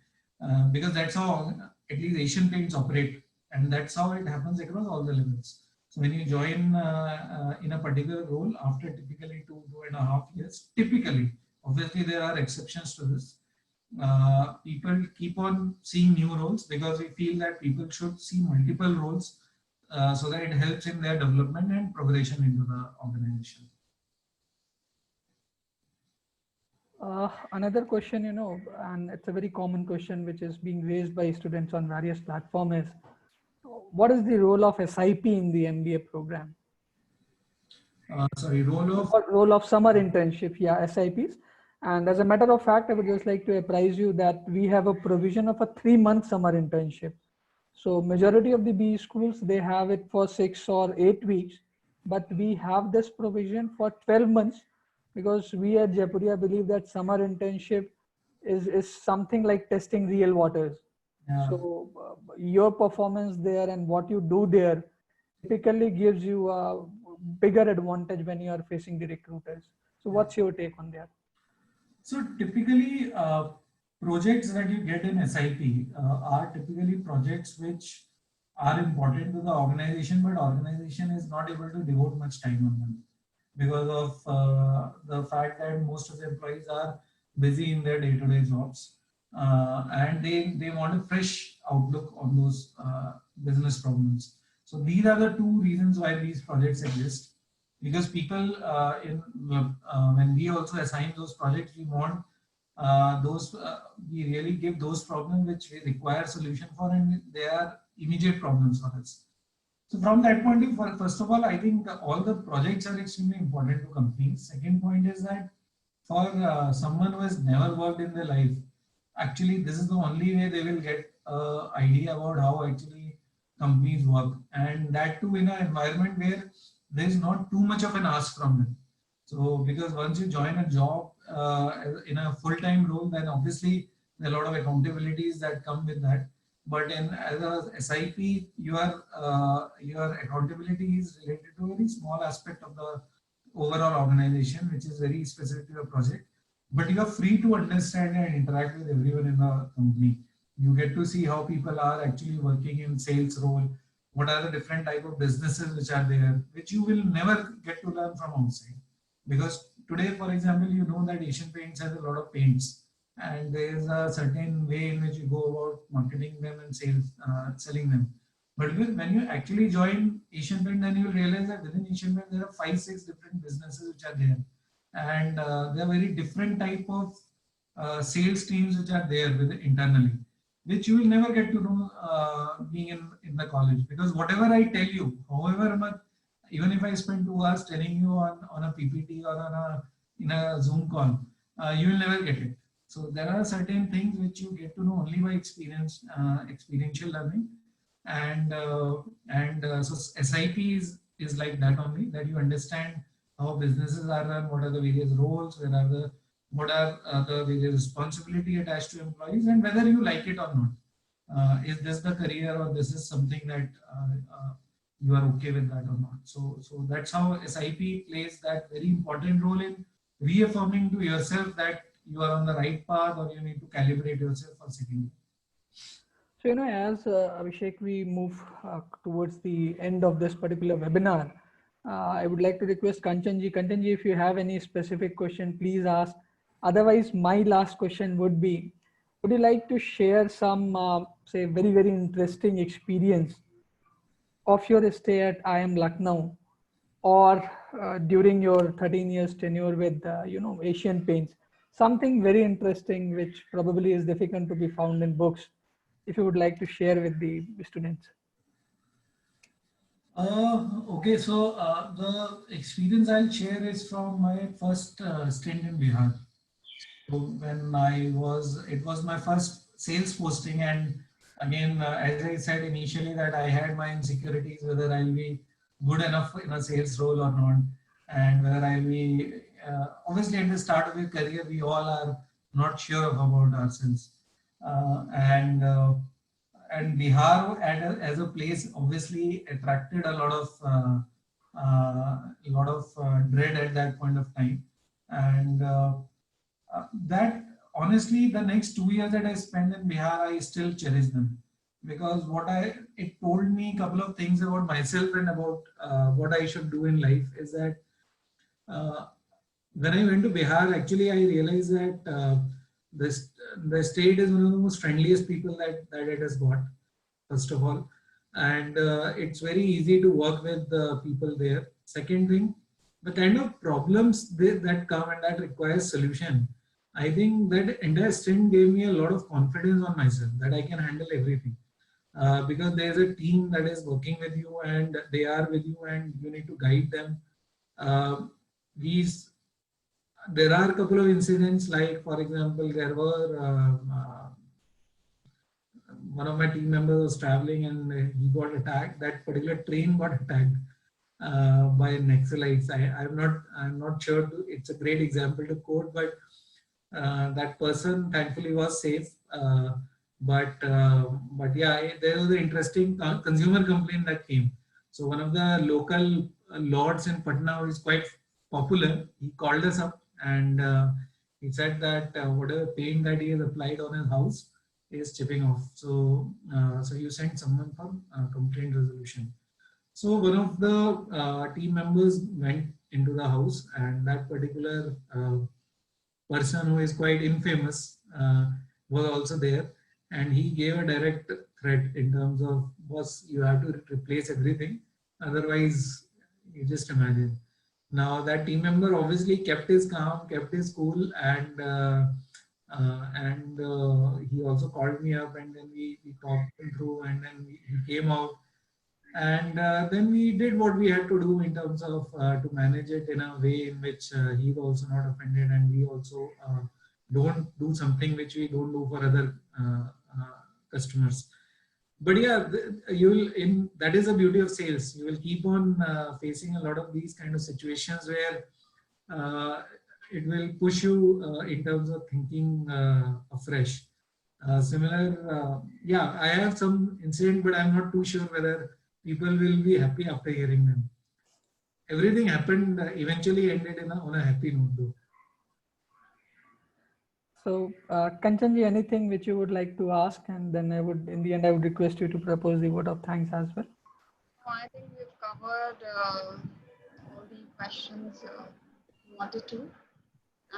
because that's how at least Asian Paints operate, and that's how it happens across all the levels. So when you join in a particular role after typically 2.5 years, typically, obviously there are exceptions to this, people keep on seeing new roles, because we feel that people should see multiple roles, so that it helps in their development and progression into the organization. Another question, and it's a very common question which is being raised by students on various platforms, is what is the role of SIP in the MBA program? Sorry, role of summer internship, yeah, SIPs. And as a matter of fact, I would just like to apprise you that we have a provision of a 3-month summer internship. So majority of the BE schools, they have it for 6 or 8 weeks, but we have this provision for 12 months, because we at Jaipuria believe that summer internship is something like testing real waters. Yeah. So your performance there and what you do there typically gives you a bigger advantage when you are facing the recruiters. So what's your take on that? So typically, projects that you get in SIP are typically projects which are important to the organization, but organization is not able to devote much time on them because of the fact that most of the employees are busy in their day-to-day jobs, and they want a fresh outlook on those business problems. So these are the 2 reasons why these projects exist, because people when we also assign those projects, we want we really give those problems which we require solution for, and they are immediate problems for us. So from that point of view, first of all, I think all the projects are extremely important to companies. Second point is that for someone who has never worked in their life, actually this is the only way they will get an idea about how actually companies work, and that too in an environment where there is not too much of an ask from them. So because once you join a job in a full-time role, then obviously there are a lot of accountabilities that come with that. But as a SIP, your accountability is related to a very small aspect of the overall organization, which is very specific to your project. But you are free to understand and interact with everyone in the company. You get to see how people are actually working in sales role, what are the different type of businesses which are there, which you will never get to learn from outside. Because today, for example, you know that Asian Paints has a lot of paints, and there is a certain way in which you go about marketing them and selling them. But when you actually join Asian Paint, then you will realize that within Asian Paint there are 5-6 different businesses which are there, and there are very different type of sales teams which are there internally, which you will never get to know being in the college. Because whatever I tell you, however much, even if I spend 2 hours telling you on a PPT or in a Zoom call, you will never get it. So there are certain things which you get to know only by experiential learning, and so SIP is like that only, that you understand how businesses are run, what are the various roles, what are the various responsibility attached to employees, and whether you like it or not. Is this the career, or this is something that you are okay with that or not? So that's how SIP plays that very important role in reaffirming to yourself that you are on the right path, or you need to calibrate yourself for second. So, as Abhishek, we move towards the end of this particular webinar, I would like to request Kanchanji. Kanchanji, if you have any specific question, please ask. Otherwise, my last question would be, would you like to share some, say, very, very interesting experience of your stay at IIM Lucknow, or during your 13 years tenure with, Asian Paints? Something very interesting, which probably is difficult to be found in books, if you would like to share with the students. Okay, so the experience I'll share is from my first stint in Bihar. So when it was my first sales posting, and again, as I said initially, that I had my insecurities whether I'll be good enough in a sales role or not, and whether I'll be obviously at the start of your career, we all are not sure about ourselves, and Bihar as a place obviously attracted a lot of dread at that point of time, and that honestly, the next 2 years that I spent in Bihar, I still cherish them because it told me a couple of things about myself and about what I should do in life. Is that uh, when I went to Bihar, actually, I realized that this the state is one of the most friendliest people that it has got. First of all, and it's very easy to work with the people there. Second thing, the kind of problems that come and that requires solution. I think that entire stint gave me a lot of confidence on myself that I can handle everything. Because there's a team that is working with you and they are with you and you need to guide them. Uh, these There are a couple of incidents, like for example, there were one of my team members was traveling and he got attacked. That particular train got attacked by Naxalites. I'm not sure. It's a great example to quote, but that person thankfully was safe. But yeah, there was an interesting consumer complaint that came. So one of the local lords in Patna who is quite popular, he called us up and he said that whatever paint that he has applied on his house is chipping off. So you sent someone for complaint resolution. So one of the team members went into the house, and that particular person who is quite infamous was also there, and he gave a direct threat in terms of, "Boss, you have to replace everything, otherwise, you just imagine." Now that team member obviously kept his calm, kept his cool, and he also called me up, and then we talked him through, and then he came out, and then we did what we had to do in terms of to manage it in a way in which he's also not offended, and we also don't do something which we don't do for other customers. But yeah, you will in that is the beauty of sales. You will keep on facing a lot of these kind of situations where uh, it will push you in terms of thinking afresh. Yeah, I have some incident, but I'm not too sure whether people will be happy after hearing them. Everything happened, eventually ended on a happy note, though. So, Kanchanji, anything which you would like to ask, and then in the end, I would request you to propose the vote of thanks as well. I think we've covered all the questions we wanted to.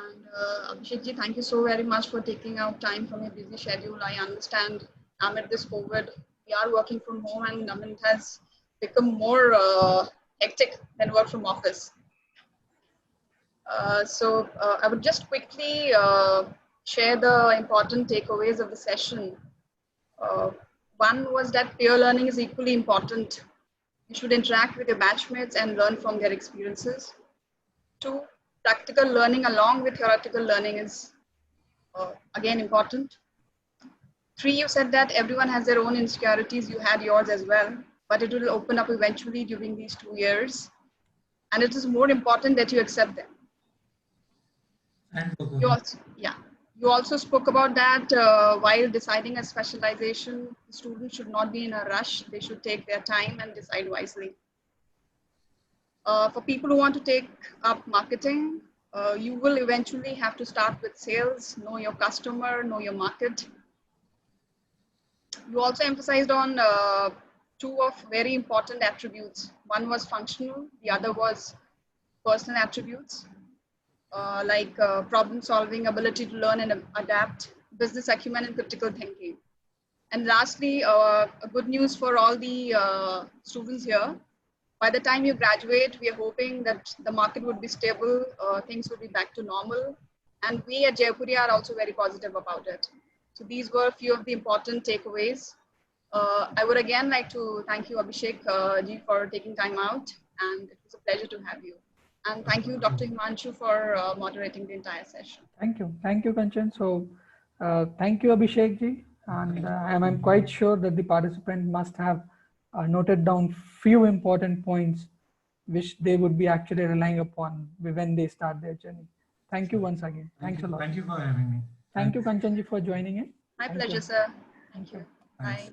And Abhishek ji, thank you so very much for taking out time from your busy schedule. I understand amid this COVID, we are working from home, and it has become more hectic than work from office. I would just quickly share the important takeaways of the session. Uh, One was that peer learning is equally important. You should interact with your batchmates and learn from their experiences. Two, practical learning along with theoretical learning is again important. Three, you said that everyone has their own insecurities. You had yours as well, but it will open up eventually during these 2 years. And it is more important that you accept them. And You also, yeah. You also spoke about that while deciding a specialization, students should not be in a rush. They should take their time and decide wisely. For people who want to take up marketing, you will eventually have to start with sales, know your customer, know your market. You also emphasized on two of very important attributes. One was functional, the other was personal attributes. Like problem solving, ability to learn and adapt, business acumen, and critical thinking. And lastly, good news for all the students here. By the time you graduate, we are hoping that the market would be stable, things would be back to normal. And we at Jayapuri are also very positive about it. So these were a few of the important takeaways. I would again like to thank you, Abhishek ji, for taking time out, and it was a pleasure to have you. And thank you, Dr. Himanshu, for moderating the entire session. Thank you, Kanchan. So, thank you, Abhishek ji, and I'm quite sure that the participant must have noted down few important points which they would be actually relying upon when they start their journey. Thank you once again. Thanks a lot. Thank you for having me. Thank you, Kanchan ji, for joining in. My Thank pleasure, you. sir. Thank you. Thanks. Bye.